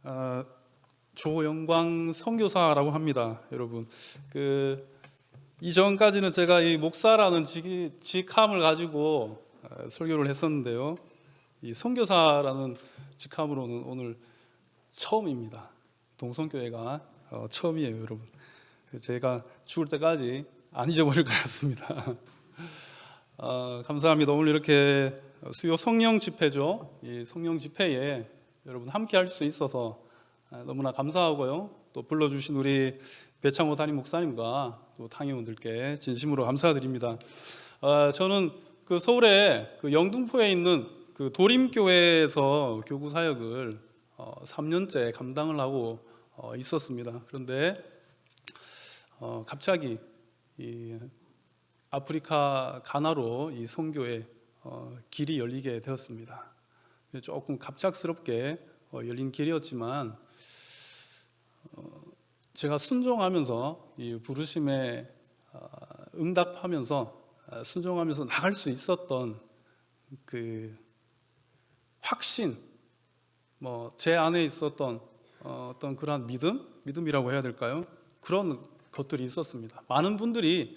아, 조영광 선교사라고 합니다, 여러분. 이전까지는 제가 이 목사라는 직함을 가지고 설교를 했었는데요. 이 선교사라는 직함으로는 오늘 처음입니다. 동성교회가 처음이에요, 여러분. 제가 죽을 때까지 안 잊어버릴 것 같습니다. 감사합니다. 오늘 이렇게 수요 성령 집회죠. 이 성령 집회에 여러분 함께 할 수 있어서 너무나 감사하고요. 또 불러주신 우리 배창호 담임 목사님과 또 탕의원들께 진심으로 감사드립니다. 저는 서울의 영등포에 있는 도림교회에서 교구 사역을 3년째 감당을 하고 있었습니다. 그런데 갑자기 이 아프리카 가나로 이 선교의 길이 열리게 되었습니다. 조금 갑작스럽게 열린 길이었지만 제가 순종하면서 이 부르심에 응답하면서 순종하면서 나갈 수 있었던 그 확신, 제 안에 있었던 어떤 그러한 믿음이라고 해야 될까요? 그런 것들이 있었습니다. 많은 분들이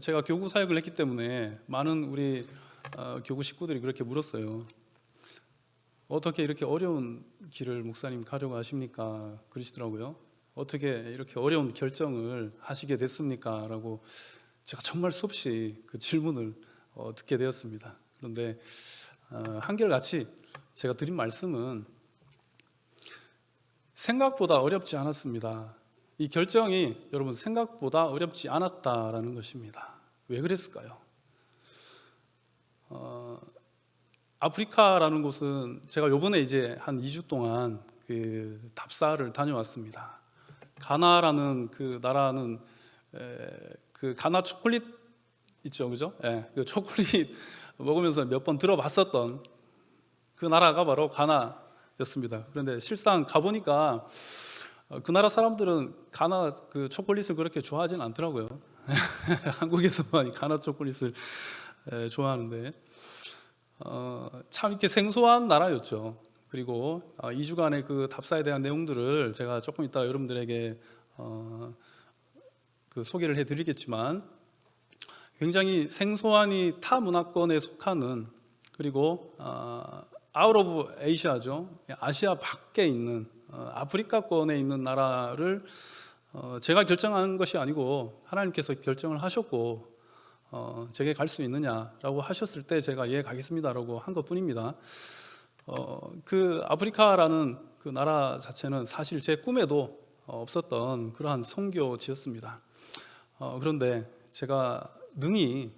제가 교구 사역을 했기 때문에 많은 우리 교구 식구들이 그렇게 물었어요. 어떻게 이렇게 어려운 길을 목사님 가려고 하십니까? 그러시더라고요. 어떻게 이렇게 어려운 결정을 하시게 됐습니까? 라고 제가 정말 수없이 그 질문을 듣게 되었습니다. 그런데 한결같이 제가 드린 말씀은 생각보다 어렵지 않았습니다. 이 결정이 여러분 생각보다 어렵지 않았다라는 것입니다. 왜 그랬을까요? 아프리카라는 곳은 제가 요번에 이제 한 2주 동안 답사를 다녀왔습니다. 가나라는 나라는 가나 초콜릿 있죠, 그죠? 그 초콜릿 먹으면서 몇 번 들어봤었던 그 나라가 바로 가나였습니다. 그런데 실상 가보니까 그 나라 사람들은 가나 초콜릿을 그렇게 좋아하진 않더라고요. 한국에서만 가나 초콜릿을 좋아하는데 참 이렇게 생소한 나라였죠. 그리고 2주간의 답사에 대한 내용들을 제가 조금 이따 여러분들에게 소개를 해드리겠지만 굉장히 생소한 이 타 문화권에 속하는 그리고 아웃 오브 에이시아죠. 아시아 밖에 있는 아프리카권에 있는 나라를 제가 결정한 것이 아니고 하나님께서 결정을 하셨고 제게 갈 수 있느냐라고 하셨을 때 제가 예 가겠습니다라고 한 것뿐입니다. 아프리카라는 나라 자체는 사실 제 꿈에도 없었던 그러한 선교지였습니다. 그런데 제가 능히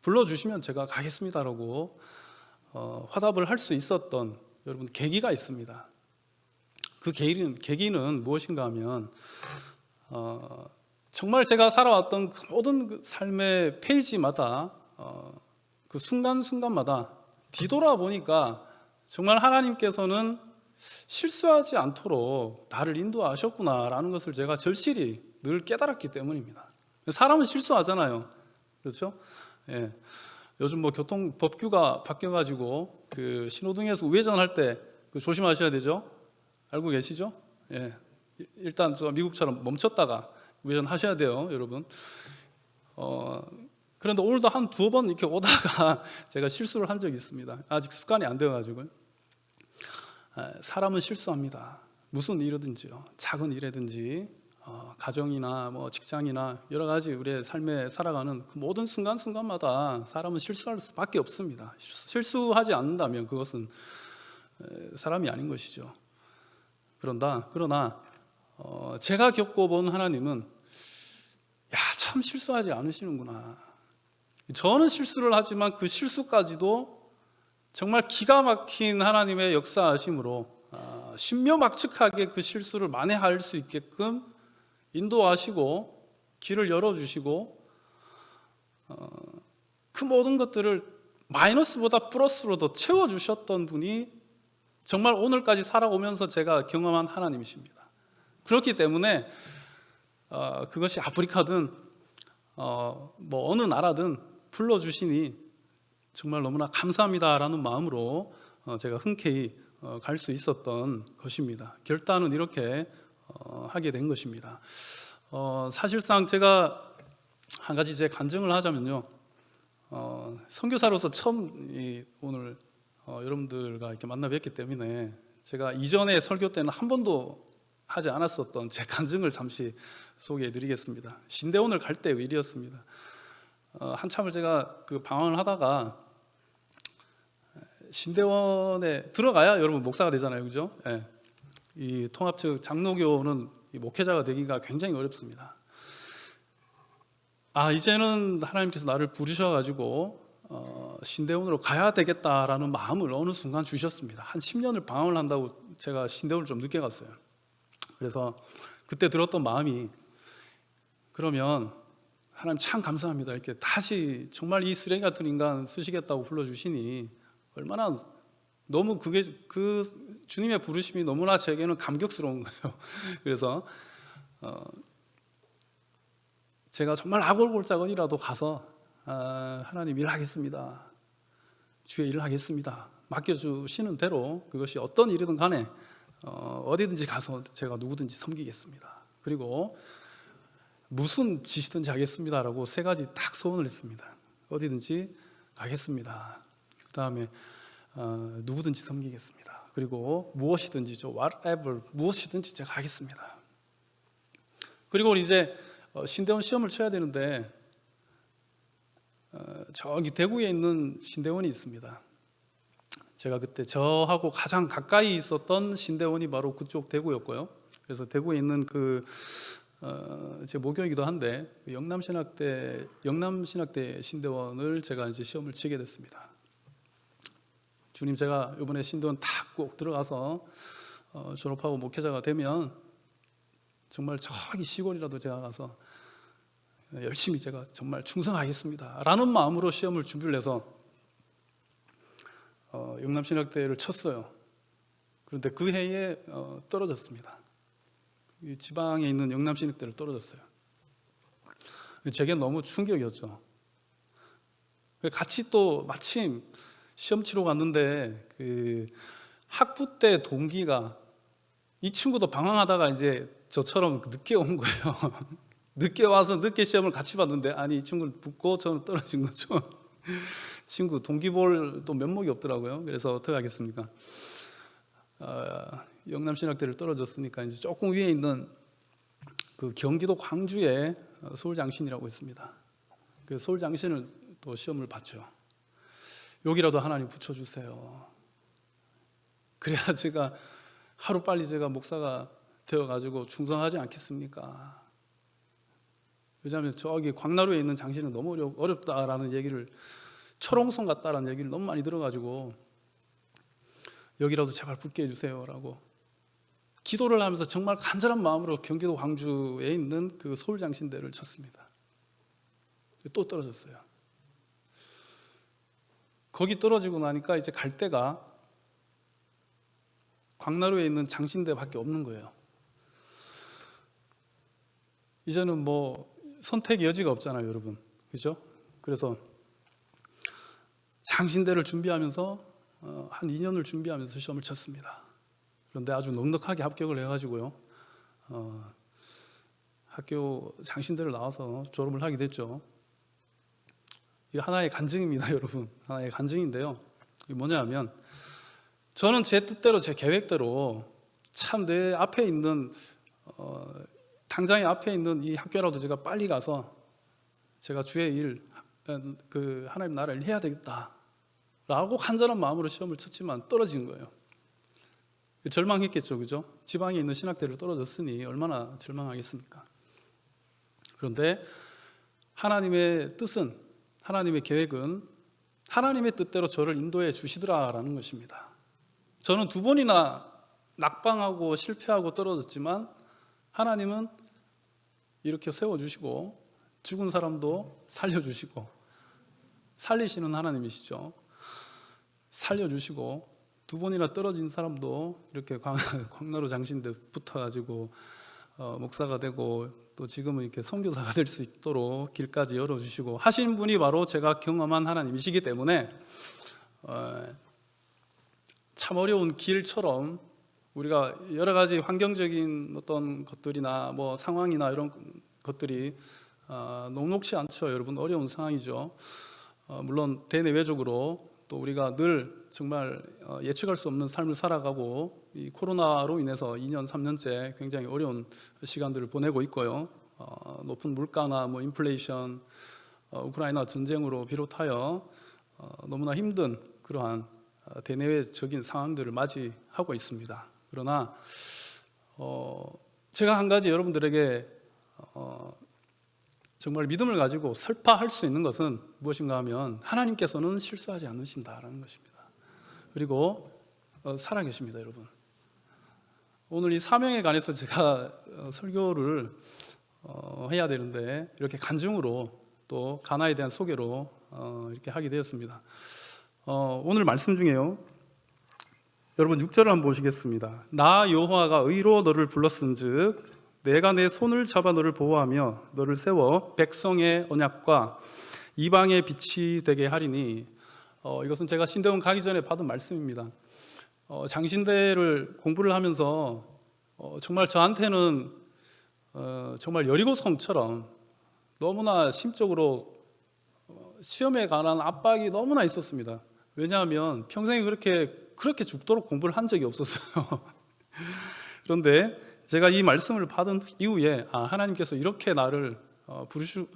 불러주시면 제가 가겠습니다라고 화답을 할 수 있었던 여러분 계기가 있습니다. 그 계기는 무엇인가 하면 정말 제가 살아왔던 모든 삶의 페이지마다 그 순간순간마다 뒤돌아보니까 정말 하나님께서는 실수하지 않도록 나를 인도하셨구나라는 것을 제가 절실히 늘 깨달았기 때문입니다. 사람은 실수하잖아요. 그렇죠? 예. 요즘 교통 법규가 바뀌어가지고 신호등에서 우회전할 때 조심하셔야 되죠? 알고 계시죠? 예. 일단 미국처럼 멈췄다가 우회전하셔야 돼요, 여러분. 그런데 오늘도 한 두어 번 이렇게 오다가 제가 실수를 한 적이 있습니다. 아직 습관이 안 되어가지고요. 사람은 실수합니다. 무슨 일이든지요. 작은 일이든지 가정이나 직장이나 여러 가지 우리의 삶에 살아가는 그 모든 순간순간마다 사람은 실수할 수밖에 없습니다. 실수하지 않는다면 그것은 사람이 아닌 것이죠. 그러나 제가 겪어본 하나님은 참 실수하지 않으시는구나. 저는 실수를 하지만 그 실수까지도 정말 기가 막힌 하나님의 역사하심으로 신묘막측하게 그 실수를 만회할 수 있게끔 인도하시고 길을 열어주시고 그 모든 것들을 마이너스보다 플러스로 더 채워주셨던 분이 정말 오늘까지 살아오면서 제가 경험한 하나님이십니다. 그렇기 때문에 그것이 아프리카든 어느 나라든 불러주시니 정말 너무나 감사합니다라는 마음으로 제가 흔쾌히 갈 수 있었던 것입니다. 결단은 이렇게 하게 된 것입니다. 사실상 제가 한 가지 제 간증을 하자면요, 선교사로서 처음 오늘 여러분들과 이렇게 만나 뵙기 때문에 제가 이전에 설교 때는 한 번도 하지 않았었던 제 간증을 잠시 소개해 드리겠습니다. 신대원을 갈 때 일이었습니다. 한참을 제가 그 방황을 하다가 신대원에 들어가야 여러분 목사가 되잖아요, 그죠? 예. 이 통합 측 장로교는 이 목회자가 되기가 굉장히 어렵습니다. 이제는 하나님께서 나를 부르셔가지고 신대원으로 가야 되겠다라는 마음을 어느 순간 주셨습니다. 한 10년을 방황을 한다고 제가 신대원을 좀 늦게 갔어요. 그래서 그때 들었던 마음이, 그러면 하나님 참 감사합니다. 이렇게 다시 정말 이 쓰레기 같은 인간 쓰시겠다고 불러주시니 얼마나 너무 그 주님의 부르심이 너무나 제게는 감격스러운 거예요. 그래서 제가 정말 아골골짜건이라도 가서 하나님 일하겠습니다. 주의 일을 하겠습니다. 맡겨주시는 대로 그것이 어떤 일이든 간에 어디든지 가서 제가 누구든지 섬기겠습니다. 그리고 무슨 짓이든지 하겠습니다라고 3가지 딱 소원을 했습니다. 어디든지 가겠습니다. 그 다음에 누구든지 섬기겠습니다. 그리고 무엇이든지죠, whatever, 무엇이든지 제가 하겠습니다. 그리고 이제 신대원 시험을 쳐야 되는데 저기 대구에 있는 신대원이 있습니다. 제가 그때 저하고 가장 가까이 있었던 신대원이 바로 그쪽 대구였고요. 그래서 대구에 있는 제 모교이기도 한데 영남신학대 신대원을 제가 이제 시험을 치게 됐습니다. 주님, 제가 이번에 신대원 딱 꼭 들어가서 졸업하고 목회자가 되면 정말 저기 시골이라도 제가 가서 열심히 제가 정말 충성하겠습니다 라는 마음으로 시험을 준비를 해서 영남신학대를 쳤어요. 그런데 그 해에 떨어졌습니다. 지방에 있는 영남신학대를 떨어졌어요. 제게 너무 충격이었죠. 같이 또 마침 시험 치러 갔는데 그 학부 때 동기가, 이 친구도 방황하다가 이제 저처럼 늦게 온 거예요. 늦게 와서 늦게 시험을 같이 봤는데, 아니 이 친구는 붙고 저는 떨어진 거죠. 친구 동기볼 또 면목이 없더라고요. 그래서 어떻게 하겠습니까? 영남신학대를 떨어졌으니까 이제 조금 위에 있는 그 경기도 광주에 서울장신이라고 있습니다. 그 서울장신을 또 시험을 봤죠. 여기라도 하나님 붙여주세요. 그래야 제가 하루빨리 제가 목사가 되어가지고 충성하지 않겠습니까? 왜냐하면 저기 광나루에 있는 장신은 너무 어렵다라는 얘기를, 철옹성 같다라는 얘기를 너무 많이 들어가지고 여기라도 제발 붙게 해주세요라고 기도를 하면서 정말 간절한 마음으로 경기도 광주에 있는 그 서울장신대를 쳤습니다. 또 떨어졌어요. 거기 떨어지고 나니까 이제 갈 데가 광나루에 있는 장신대밖에 없는 거예요. 이제는 뭐 선택의 여지가 없잖아요, 여러분. 그죠? 그래서 장신대를 준비하면서 한 2년을 준비하면서 시험을 쳤습니다. 그런데 아주 넉넉하게 합격을 해가지고요, 학교 장신대를 나와서 졸업을 하게 됐죠. 이게 하나의 간증입니다, 여러분. 하나의 간증인데요. 이게 뭐냐면, 저는 제 뜻대로, 제 계획대로 참 내 앞에 있는 당장에 앞에 있는 이 학교라도 제가 빨리 가서 제가 주의 일, 그 하나님 나라를 해야 되겠다라고 간절한 마음으로 시험을 쳤지만 떨어진 거예요. 절망했겠죠, 그죠? 지방에 있는 신학대를 떨어졌으니 얼마나 절망하겠습니까? 그런데 하나님의 뜻은, 하나님의 계획은 하나님의 뜻대로 저를 인도해 주시더라라는 것입니다. 저는 2번이나 낙방하고 실패하고 떨어졌지만 하나님은 이렇게 세워주시고 죽은 사람도 살려주시고, 살리시는 하나님이시죠. 살려주시고 2번이나 떨어진 사람도 이렇게 광나루 장신대 붙어가지고 목사가 되고, 또 지금은 이렇게 선교사가 될 수 있도록 길까지 열어주시고 하신 분이 바로 제가 경험한 하나님이시기 때문에 참 어려운 길처럼 우리가 여러 가지 환경적인 어떤 것들이나 뭐 상황이나 이런 것들이 녹록지 않죠. 여러분, 어려운 상황이죠. 물론 대내외적으로 또 우리가 늘 정말 예측할 수 없는 삶을 살아가고 이 코로나로 인해서 2년, 3년째 굉장히 어려운 시간들을 보내고 있고요. 높은 물가나 뭐 인플레이션, 우크라이나 전쟁으로 비롯하여 너무나 힘든 그러한 대내외적인 상황들을 맞이하고 있습니다. 그러나 제가 한 가지 여러분들에게 정말 믿음을 가지고 설파할 수 있는 것은 무엇인가 하면 하나님께서는 실수하지 않으신다라는 것입니다. 그리고 살아계십니다, 여러분. 오늘 이 사명에 관해서 제가 설교를 해야 되는데 이렇게 간증으로 또 가나에 대한 소개로 이렇게 하게 되었습니다. 오늘 말씀 중에요, 여러분 6절을 한번 보시겠습니다. 나 여호와가 의로 너를 불렀은즉 내가 내 손을 잡아 너를 보호하며 너를 세워 백성의 언약과 이방의 빛이 되게 하리니. 이것은 제가 신대원 가기 전에 받은 말씀입니다. 장신대를 공부를 하면서 정말 저한테는 정말 여리고성처럼 너무나 심적으로 시험에 관한 압박이 너무나 있었습니다. 왜냐하면 평생에 그렇게 죽도록 공부를 한 적이 없었어요. 그런데 제가 이 말씀을 받은 이후에 하나님께서 이렇게 나를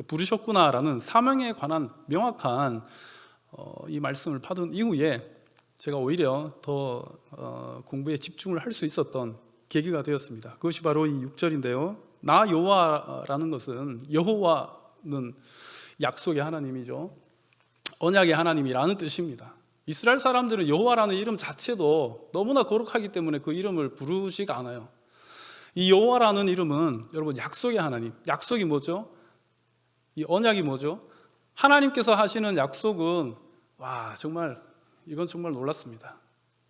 부르셨구나라는 사명에 관한 명확한 이 말씀을 받은 이후에 제가 오히려 더 공부에 집중을 할 수 있었던 계기가 되었습니다. 그것이 바로 이 6절인데요. 나 여호와라는 것은, 여호와는 약속의 하나님이죠. 언약의 하나님이라는 뜻입니다. 이스라엘 사람들은 여호와라는 이름 자체도 너무나 거룩하기 때문에 그 이름을 부르지가 않아요. 이 여호와라는 이름은 여러분 약속의 하나님. 약속이 뭐죠? 이 언약이 뭐죠? 하나님께서 하시는 약속은 이건 정말 놀랐습니다.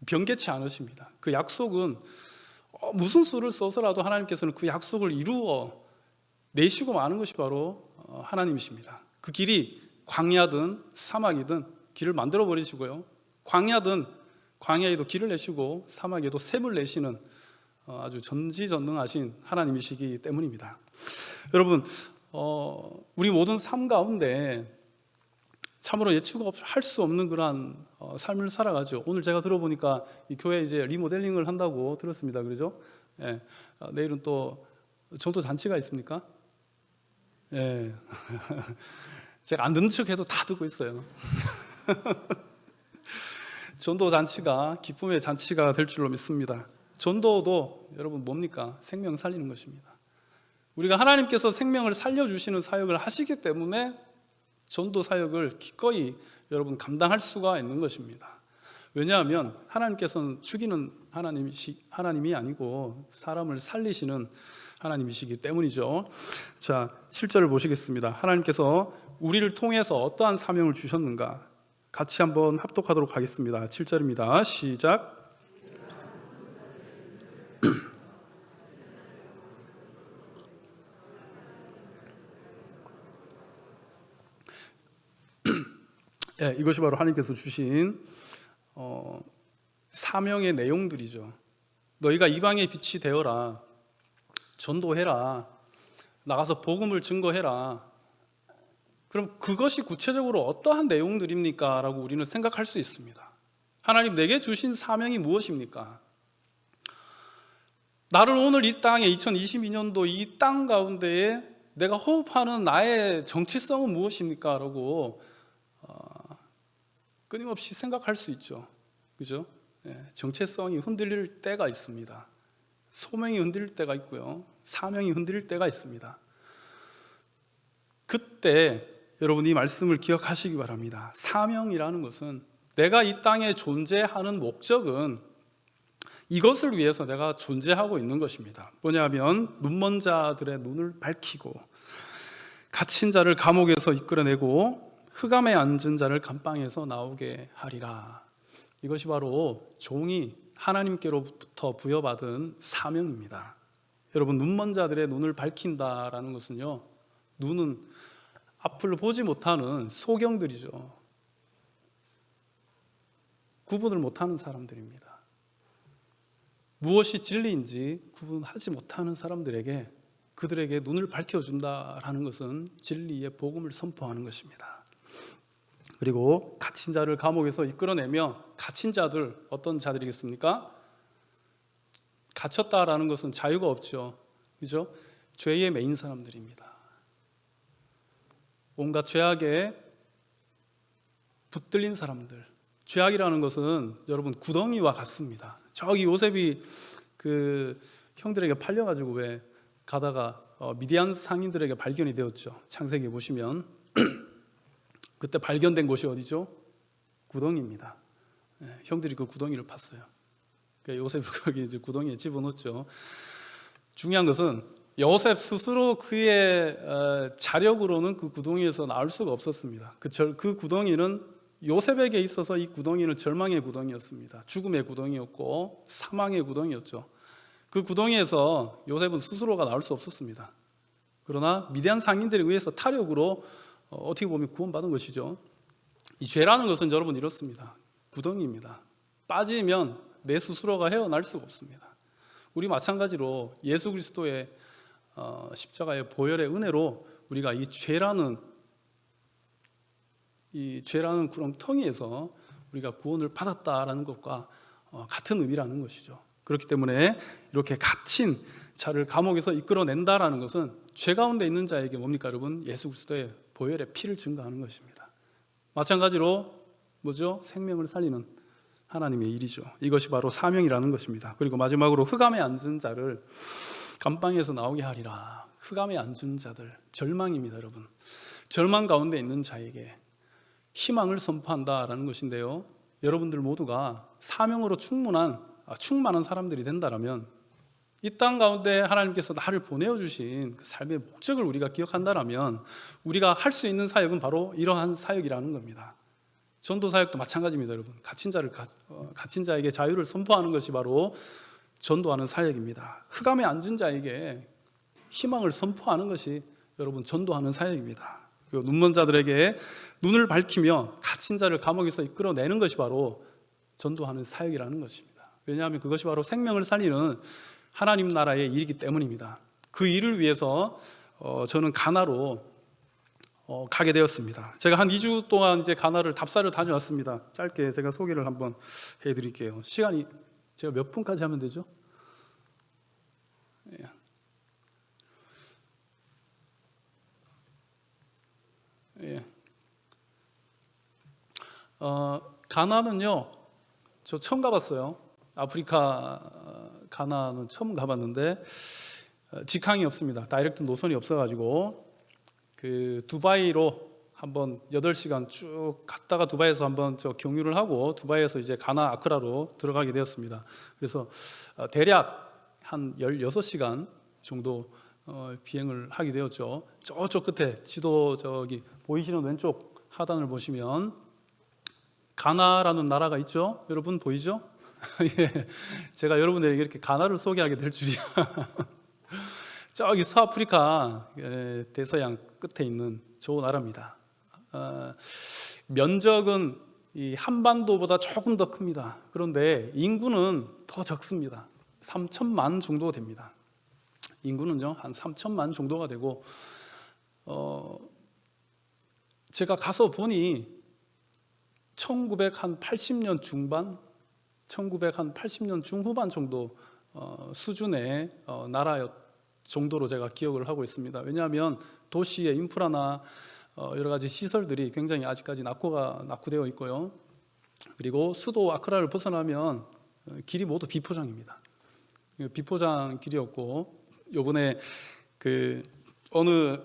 변개치 않으십니다. 그 약속은 무슨 수를 써서라도 하나님께서는 그 약속을 이루어 내시고 마는 것이 바로 하나님이십니다. 그 길이 광야든 사막이든 길을 만들어 버리시고요, 광야에도 길을 내시고 사막에도 샘을 내시는 아주 전지전능하신 하나님이시기 때문입니다. 여러분, 우리 모든 삶 가운데 참으로 예측할 수 없는 그러한 삶을 살아가죠. 오늘 제가 들어보니까 이 교회 이제 리모델링을 한다고 들었습니다. 그러죠? 예. 내일은 또 전도 잔치가 있습니까? 예. 제가 안 듣는 척해도 다 듣고 있어요. 전도 잔치가 기쁨의 잔치가 될 줄로 믿습니다. 전도도 여러분 뭡니까? 생명 살리는 것입니다. 우리가 하나님께서 생명을 살려주시는 사역을 하시기 때문에 전도 사역을 기꺼이 여러분 감당할 수가 있는 것입니다. 왜냐하면 하나님께서는 죽이는 하나님이 아니고 사람을 살리시는 하나님이시기 때문이죠. 자, 7절을 보시겠습니다. 하나님께서 우리를 통해서 어떠한 사명을 주셨는가 같이 한번 합독하도록 하겠습니다. 7절입니다. 시작. 네, 이것이 바로 하나님께서 주신 사명의 내용들이죠. 너희가 이방의 빛이 되어라, 전도해라, 나가서 복음을 증거해라. 그럼 그것이 구체적으로 어떠한 내용들입니까? 라고 우리는 생각할 수 있습니다. 하나님 내게 주신 사명이 무엇입니까? 나를 오늘 이 땅에 2022년도 이 땅 가운데에 내가 호흡하는 나의 정체성은 무엇입니까? 라고 끊임없이 생각할 수 있죠. 그죠? 정체성이 흔들릴 때가 있습니다. 소명이 흔들릴 때가 있고요, 사명이 흔들릴 때가 있습니다. 그때 여러분 이 말씀을 기억하시기 바랍니다. 사명이라는 것은, 내가 이 땅에 존재하는 목적은 이것을 위해서 내가 존재하고 있는 것입니다. 뭐냐면 눈먼 자들의 눈을 밝히고 갇힌 자를 감옥에서 이끌어내고 흑암에 앉은 자를 감방에서 나오게 하리라. 이것이 바로 종이 하나님께로부터 부여받은 사명입니다. 여러분, 눈먼 자들의 눈을 밝힌다라는 것은요, 눈은 앞을 보지 못하는 소경들이죠. 구분을 못하는 사람들입니다. 무엇이 진리인지 구분하지 못하는 사람들에게 그들에게 눈을 밝혀준다라는 것은 진리의 복음을 선포하는 것입니다. 그리고 갇힌 자를 감옥에서 이끌어내며 갇힌 자들 어떤 자들이겠습니까? 갇혔다라는 것은 자유가 없죠. 그죠? 죄에 매인 사람들입니다. 온갖 죄악에 붙들린 사람들. 죄악이라는 것은 여러분 구덩이와 같습니다. 저기 요셉이 그 형들에게 팔려가지고 왜 가다가 미디안 상인들에게 발견이 되었죠. 창세기 보시면 그때 발견된 곳이 어디죠? 구덩이입니다. 형들이 그 구덩이를 팠어요. 그러니까 요셉을 거기 이제 구덩이에 집어넣었죠. 중요한 것은 요셉 스스로 그의 자력으로는 그 구덩이에서 나올 수가 없었습니다. 그 구덩이는 요셉에게 있어서 이 구덩이는 절망의 구덩이였습니다. 죽음의 구덩이였고 사망의 구덩이였죠. 그 구덩이에서 요셉은 스스로가 나올 수 없었습니다. 그러나 미디안 상인들에 의해서 타력으로 어떻게 보면 구원받은 것이죠. 이 죄라는 것은 여러분 이렇습니다. 구덩이입니다. 빠지면 내 스스로가 헤어날 수가 없습니다. 우리 마찬가지로 예수 그리스도의 십자가의 보혈의 은혜로 우리가 이 죄라는 구렁텅이에서 우리가 구원을 받았다라는 것과 같은 의미라는 것이죠. 그렇기 때문에 이렇게 갇힌 자를 감옥에서 이끌어낸다라는 것은 죄 가운데 있는 자에게 뭡니까 여러분? 예수 그리스도의 보혈의 피를 증거하는 것입니다. 마찬가지로 뭐죠? 생명을 살리는 하나님의 일이죠. 이것이 바로 사명이라는 것입니다. 그리고 마지막으로 흑암에 앉은 자를 감방에서 나오게 하리라. 흑암에 앉은 자들, 절망입니다 여러분. 절망 가운데 있는 자에게 희망을 선포한다라는 것인데요, 여러분들 모두가 사명으로 충만한 사람들이 된다라면 이 땅 가운데 하나님께서 나를 보내주신 그 삶의 목적을 우리가 기억한다라면 우리가 할 수 있는 사역은 바로 이러한 사역이라는 겁니다. 전도 사역도 마찬가지입니다 여러분. 갇힌 자에게 자유를 선포하는 것이 바로 전도하는 사역입니다. 흑암에 앉은 자에게 희망을 선포하는 것이 여러분 전도하는 사역입니다. 그리고 눈먼 자들에게 눈을 밝히며 갇힌 자를 감옥에서 이끌어내는 것이 바로 전도하는 사역이라는 것입니다. 왜냐하면 그것이 바로 생명을 살리는 하나님 나라의 일이기 때문입니다. 그 일을 위해서 저는 가나로 가게 되었습니다. 제가 한 2주 동안 이제 가나를 답사를 다녀왔습니다. 짧게 제가 소개를 한번 해드릴게요. 시간이 제가 몇 분까지 하면 되죠? 예. 가나는요, 저 처음 가봤어요. 아프리카 가나는 처음 가봤는데 직항이 없습니다. 다이렉트 노선이 없어가지고 그 두바이로 한번 8시간 쭉 갔다가 두바이에서 한번 경유를 하고 두바이에서 이제 가나 아크라로 들어가게 되었습니다. 그래서 대략 한 16시간 정도 비행을 하게 되었죠. 저쪽 끝에 지도 저기 보이시는 왼쪽 하단을 보시면 가나라는 나라가 있죠. 여러분 보이죠? 예, 제가 여러분들에게 이렇게 가나를 소개하게 될 줄이야. 저기 서아프리카 대서양 끝에 있는 저 나라입니다. 면적은 이 한반도보다 조금 더 큽니다. 그런데 인구는 더 적습니다. 3천만 정도 됩니다. 인구는요 한 3천만 정도가 되고 제가 가서 보니 1980년 중반, 1980년 중후반 정도 수준의 나라 정도로 제가 기억을 하고 있습니다. 왜냐하면 도시의 인프라나 여러 가지 시설들이 굉장히 아직까지 낙후되어 있고요. 그리고 수도 아크라를 벗어나면 길이 모두 비포장입니다. 비포장 길이었고, 요번에 그 어느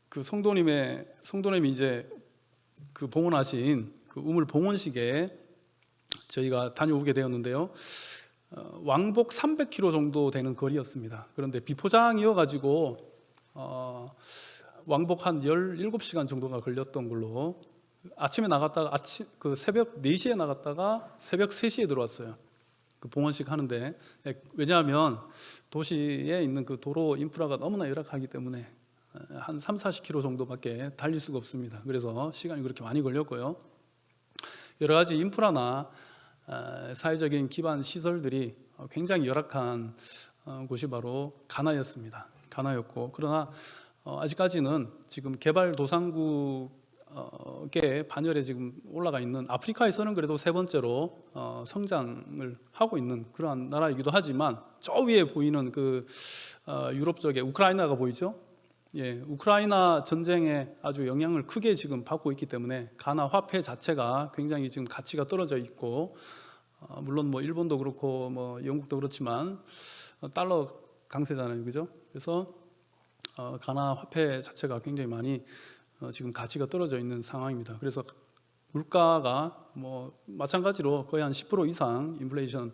그 성도님이 이제 그 봉헌하신 그 우물 봉헌식에 저희가 다녀오게 되었는데요. 왕복 300km 정도 되는 거리였습니다. 그런데 비포장이어가지고 왕복 한 17시간 정도가 걸렸던 걸로, 아침에 나갔다가 그 새벽 4시에 나갔다가 새벽 3시에 들어왔어요. 그 봉헌식 하는데, 왜냐하면 도시에 있는 그 도로 인프라가 너무나 열악하기 때문에 한 30-40km 정도밖에 달릴 수가 없습니다. 그래서 시간이 그렇게 많이 걸렸고요. 여러 가지 인프라나 사회적인 기반 시설들이 굉장히 열악한 곳이 바로 가나였습니다. 가나였고, 그러나 아직까지는 지금 개발도상국의 반열에 지금 올라가 있는, 아프리카에서는 그래도 세 번째로 성장을 하고 있는 그러한 나라이기도 하지만, 저 위에 보이는 그 유럽 쪽에 우크라이나가 보이죠? 예, 우크라이나 전쟁에 아주 영향을 크게 지금 받고 있기 때문에 가나 화폐 자체가 굉장히 지금 가치가 떨어져 있고, 물론 뭐 일본도 그렇고 뭐 영국도 그렇지만 달러 강세잖아요, 그죠? 그래서 가나 화폐 자체가 굉장히 많이 지금 가치가 떨어져 있는 상황입니다. 그래서 물가가 뭐 마찬가지로 거의 한 10% 이상 인플레이션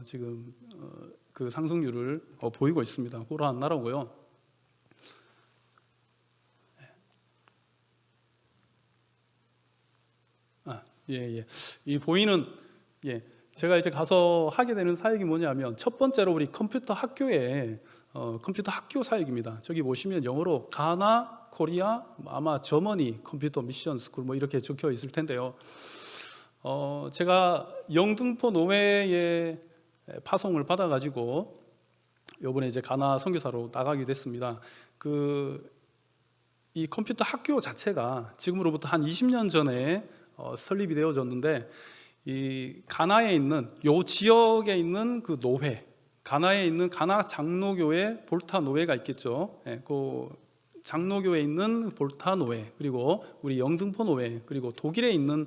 지금 그 상승률을 보이고 있습니다. 그러한 나라고요. 예. 이 보이는, 제가 이제 가서 하게 되는 사역이 뭐냐면, 첫 번째로 우리 컴퓨터 학교에 컴퓨터 학교 사역입니다. 저기 보시면 영어로 가나 코리아, 아마 저머니 컴퓨터 미션 스쿨 뭐 이렇게 적혀 있을 텐데요. 제가 영등포 노회에 파송을 받아가지고 이번에 이제 가나 선교사로 나가게 됐습니다. 이 컴퓨터 학교 자체가 지금으로부터 한 20년 전에 설립이 되어졌는데, 이 가나에 있는 요 지역에 있는 그 노회, 가나에 있는 가나 장로교회 볼타 노회가 있겠죠. 그 장로교에 있는 볼타 노회, 그리고 우리 영등포 노회, 그리고 독일에 있는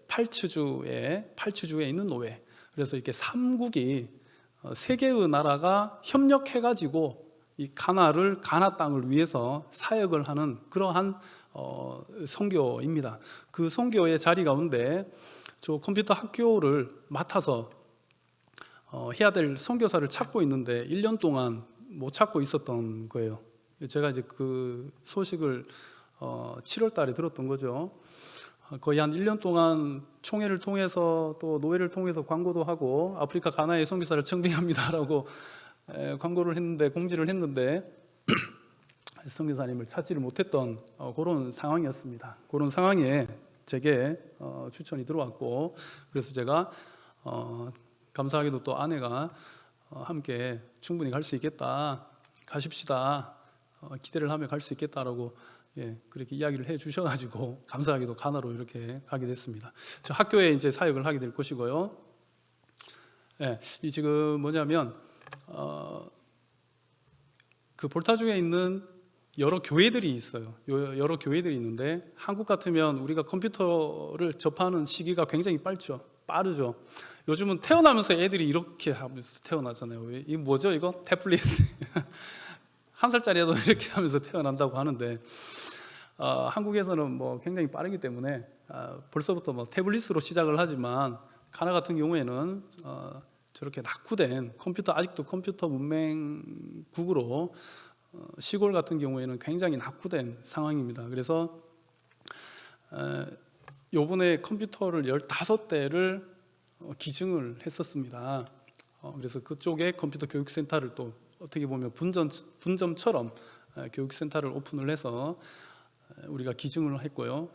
팔츠주에 있는 노회. 그래서 이렇게 3국이 세 개의 나라가 협력해가지고 이 가나 땅을 위해서 사역을 하는 그러한 선교입니다. 그 선교의 자리 가운데 저 컴퓨터 학교를 맡아서 해야 될 선교사를 찾고 있는데 1년 동안 못 찾고 있었던 거예요. 제가 이제 그 소식을 7월 달에 들었던 거죠. 거의 한 1년 동안 총회를 통해서 또 노회를 통해서 광고도 하고 아프리카 가나의 선교사를 청빙합니다라고 광고를 했는데, 공지를 했는데 선교사님을 찾지를 못했던 그런 상황이었습니다. 그런 상황에 제게 추천이 들어왔고, 그래서 제가 감사하게도 또 아내가 함께 충분히 갈 수 있겠다, 가십시다, 기대를 하며 갈 수 있겠다라고 그렇게 이야기를 해 주셔가지고 감사하게도 가나로 이렇게 가게 됐습니다. 저 학교에 이제 사역을 하게 될 것이고요. 이 지금 뭐냐면 그 볼타주에 있는 여러 교회들이 있어요. 여러 교회들이 있는데, 한국 같으면 우리가 컴퓨터를 접하는 시기가 굉장히 빠르죠. 요즘은 태어나면서 애들이 이렇게 하면서 태어나잖아요. 이 뭐죠 이거? 태블릿. 한 살짜리 애도 이렇게 하면서 태어난다고 하는데, 한국에서는 뭐 굉장히 빠르기 때문에 벌써부터 뭐 태블릿으로 시작을 하지만, 가나 같은 경우에는 저렇게 낙후된 아직도 컴퓨터 문맹국으로 시골 같은 경우에는 굉장히 낙후된 상황입니다. 그래서 요번에 컴퓨터를 15대를 기증을 했었습니다. 그래서 그쪽에 컴퓨터 교육센터를 또 어떻게 보면 분점처럼 교육센터를 오픈을 해서 우리가 기증을 했고요.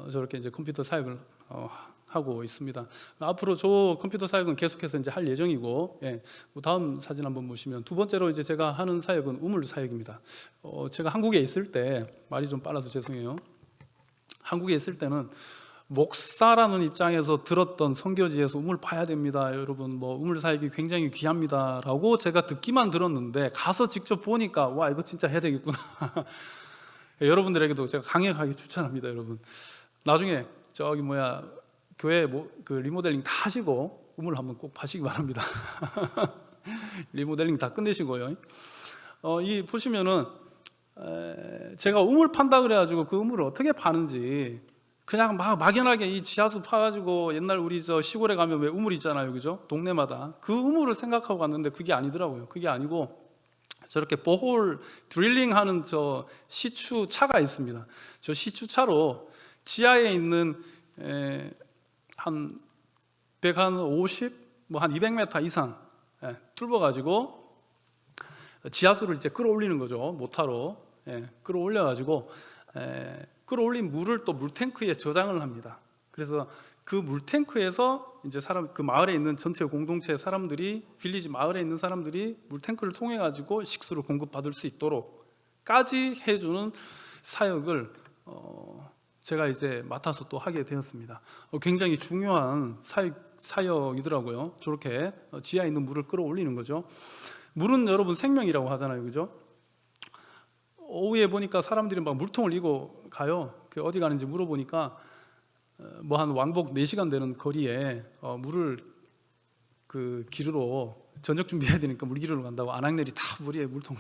저렇게 이제 컴퓨터 사역을 하고 있습니다. 앞으로 저 컴퓨터 사역은 계속해서 이제 할 예정이고, 다음 사진 한번 보시면, 두 번째로 이제 제가 하는 사역은 우물 사역입니다. 제가 한국에 있을 때, 말이 좀 빨라서 죄송해요. 한국에 있을 때는 목사라는 입장에서 들었던 선교지에서 우물 파야 됩니다, 여러분 뭐 우물 사역이 굉장히 귀합니다라고 제가 듣기만 들었는데, 가서 직접 보니까 와, 이거 진짜 해야 되겠구나. 여러분들에게도 제가 강력하게 추천합니다. 여러분 나중에 저기 교회 그 리모델링 다 하시고 우물 한번 꼭 파시기 바랍니다. 리모델링 다 끝내시고요. 이 보시면은 제가 우물 판다 그래가지고 그 우물을 어떻게 파는지 그냥 막연하게 이 지하수 파가지고, 옛날 우리 저 시골에 가면 왜 우물 있잖아요, 그죠? 동네마다 그 우물을 생각하고 갔는데 그게 아니더라고요. 그게 아니고 저렇게 보홀 드릴링하는 저 시추차가 있습니다. 저 시추차로 지하에 있는 한 150, 뭐 한 200m 이상 뚫어가지고 지하수를 이제 끌어올리는 거죠. 모타로 끌어올려가지고 끌어올린 물을 또 물탱크에 저장을 합니다. 그래서 그 물탱크에서 이제 그 마을에 있는 전체 공동체 사람들이, 빌리지 마을에 있는 사람들이 물탱크를 통해 가지고 식수를 공급받을 수 있도록까지 해주는 사역을 제가 이제 맡아서 또 하게 되었습니다. 굉장히 중요한 사역이더라고요. 저렇게 지하에 있는 물을 끌어올리는 거죠. 물은 여러분 생명이라고 하잖아요, 그죠? 오후에 보니까 사람들이 막 물통을 이고 가요. 어디 가는지 물어보니까 뭐 한 왕복 4시간 되는 거리에 물을 기르러 저녁 준비해야 되니까 물 기르러 간다고 안악내리 다 머리에 물통을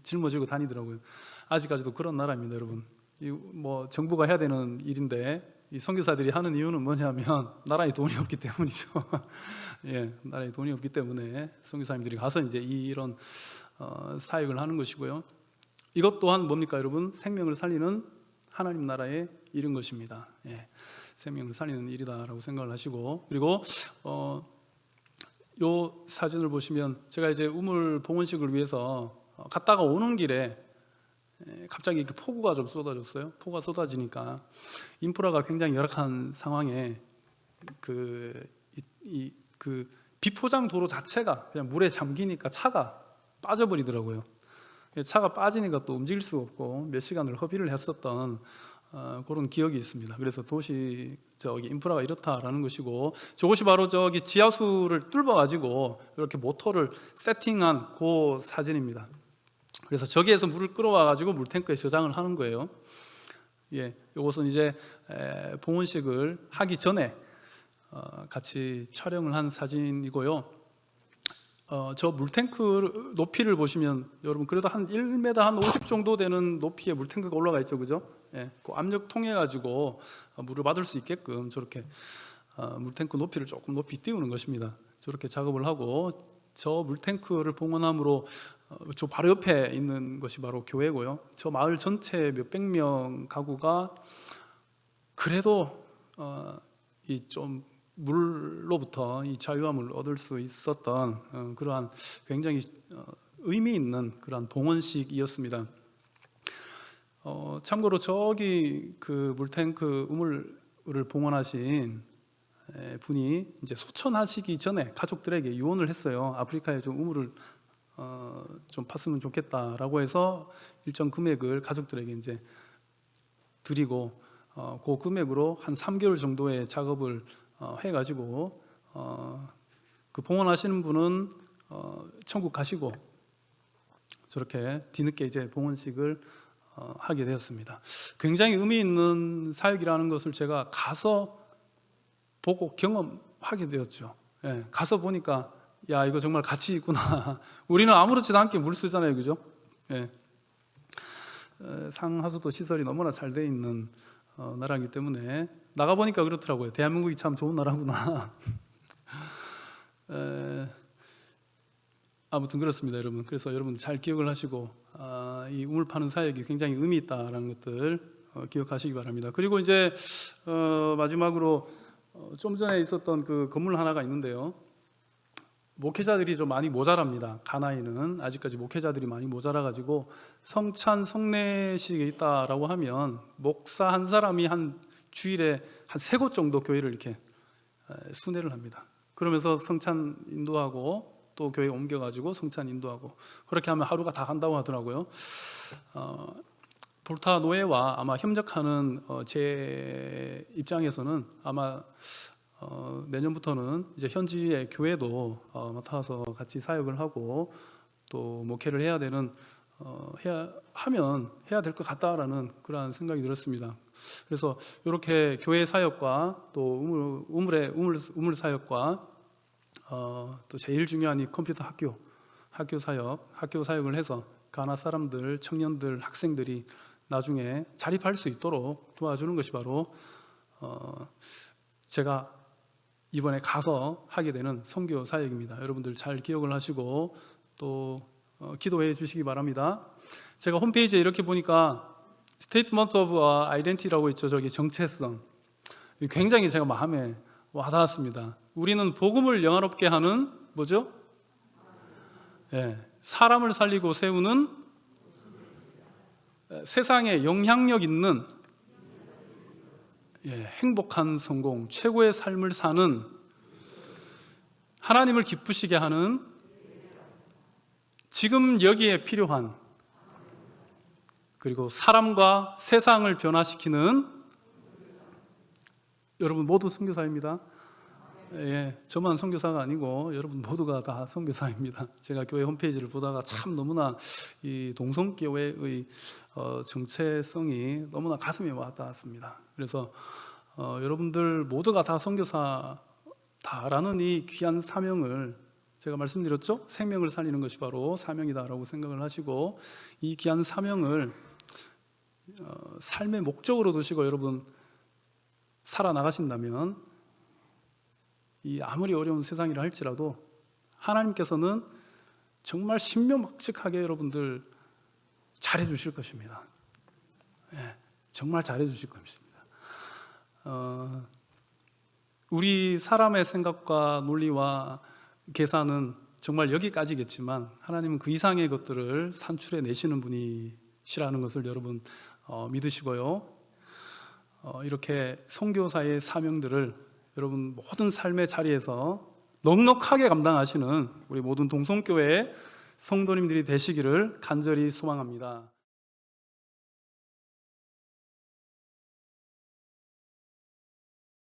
짊어지고 다니더라고요. 아직까지도 그런 나라입니다, 여러분. 뭐 정부가 해야 되는 일인데 이 선교사들이 하는 이유는 뭐냐면 나라에 돈이 없기 때문이죠. 예, 나라에 돈이 없기 때문에 선교사님들이 가서 이제 이런 사역을 하는 것이고요. 이것 또한 뭡니까, 여러분? 생명을 살리는 하나님 나라의 일인 것입니다. 예, 생명을 살리는 일이다라고 생각을 하시고, 그리고 요 사진을 보시면 제가 이제 우물 봉헌식을 위해서 갔다가 오는 길에 갑자기 이렇게 폭우가 좀 쏟아졌어요. 폭우가 쏟아지니까 인프라가 굉장히 열악한 상황에 비포장 도로 자체가 그냥 물에 잠기니까 차가 빠져버리더라고요. 차가 빠지니까 또 움직일 수가 없고 몇 시간을 허비를 했었던 그런 기억이 있습니다. 그래서 인프라가 이렇다라는 것이고, 저것이 바로 저기 지하수를 뚫어 가지고 이렇게 모터를 세팅한 그 사진입니다. 그래서 저기에서 물을 끌어와 가지고 물탱크에 저장을 하는 거예요. 예, 이것은 이제 봉헌식을 하기 전에 같이 촬영을 한 사진이고요. 저 물탱크 높이를 보시면 여러분 그래도 한 1m 한 50 정도 되는 높이의 물탱크가 올라가 있죠, 그죠? 예, 그 압력 통해 가지고 물을 받을 수 있게끔 저렇게 물탱크 높이를 조금 높이 띄우는 것입니다. 저렇게 작업을 하고, 저 물탱크를 봉헌함으로 저 바로 옆에 있는 것이 바로 교회고요. 저 마을 전체 몇백 명 가구가 그래도 이 좀 물로부터 이 자유함을 얻을 수 있었던 그러한 굉장히 의미 있는 그러한 봉헌식이었습니다. 참고로 저기 그 물탱크 우물을 봉헌하신 분이 이제 소천하시기 전에 가족들에게 유언을 했어요. 아프리카에 좀 우물을 좀 팠으면 좋겠다라고 해서 일정 금액을 가족들에게 이제 드리고, 그 금액으로 한 3개월 정도의 작업을 해가지고 그 봉헌하시는 분은 천국 가시고 저렇게 뒤늦게 이제 봉헌식을 하게 되었습니다. 굉장히 의미 있는 사역이라는 것을 제가 가서 보고 경험하게 되었죠. 예, 가서 보니까 야, 이거 정말 가치 있구나. 우리는 아무렇지도 않게 물 쓰잖아요, 그죠? 예. 상하수도 시설이 너무나 잘 돼 있는 나라이기 때문에 나가 보니까 그렇더라고요. 대한민국이 참 좋은 나라구나. 아무튼 그렇습니다, 여러분. 그래서 여러분 잘 기억을 하시고 이 우물 파는 사역이 굉장히 의미 있다라는 것들 기억하시기 바랍니다. 그리고 이제 마지막으로 좀 전에 있었던 그 건물 하나가 있는데요. 목회자들이 좀 많이 모자랍니다. 가나이는 아직까지 목회자들이 많이 모자라가지고 성찬 성례식에 있다라고 하면 목사 한 사람이 한 주일에 한 3곳 정도 교회를 이렇게 순회를 합니다. 그러면서 성찬 인도하고 또 교회 옮겨가지고 성찬 인도하고 그렇게 하면 하루가 다 간다고 하더라고요. 볼타 노예와 아마 협력하는 제 입장에서는 아마 내년부터는 이제 현지의 교회도 맡아서 같이 사역을 하고 또 목회를 해야 되는 해야 될 것 같다라는 그러한 생각이 들었습니다. 그래서 이렇게 교회 사역과 또 우물 사역과 또 제일 중요한 이 컴퓨터 학교 사역을 해서 가나 사람들, 청년들, 학생들이 나중에 자립할 수 있도록 도와주는 것이 바로 제가 이번에 가서 하게 되는 선교 사역입니다. 여러분들 잘 기억을 하시고 또 기도해 주시기 바랍니다. 제가 홈페이지에 이렇게 보니까 Statement of Identity라고 있죠. 저기 정체성. 굉장히 제가 마음에 와닿았습니다. 우리는 복음을 영화롭게 하는 뭐죠? 예, 사람을 살리고 세우는 세상에 영향력 있는 행복한 성공, 최고의 삶을 사는, 하나님을 기쁘시게 하는, 지금 여기에 필요한, 그리고 사람과 세상을 변화시키는, 여러분 모두 선교사입니다. 저만 선교사가 아니고 여러분 모두가 다 선교사입니다. 제가 교회 홈페이지를 보다가 참 너무나 이 동성교회의 정체성이 너무나 가슴에 와닿았습니다. 그래서 여러분들 모두가 다 선교사다라는 이 귀한 사명을, 제가 말씀드렸죠? 생명을 살리는 것이 바로 사명이다라고 생각을 하시고, 이 귀한 사명을 삶의 목적으로 두시고 여러분 살아나가신다면, 이 아무리 어려운 세상이라 할지라도 하나님께서는 정말 신명막측하게 여러분들 잘해 주실 것입니다. 정말 잘해 주실 것입니다. 우리 사람의 생각과 논리와 계산은 정말 여기까지겠지만 하나님은 그 이상의 것들을 산출해 내시는 분이시라는 것을 여러분 믿으시고요. 이렇게 선교사의 사명들을 여러분 모든 삶의 자리에서 넉넉하게 감당하시는 우리 모든 동성교회의 성도님들이 되시기를 간절히 소망합니다.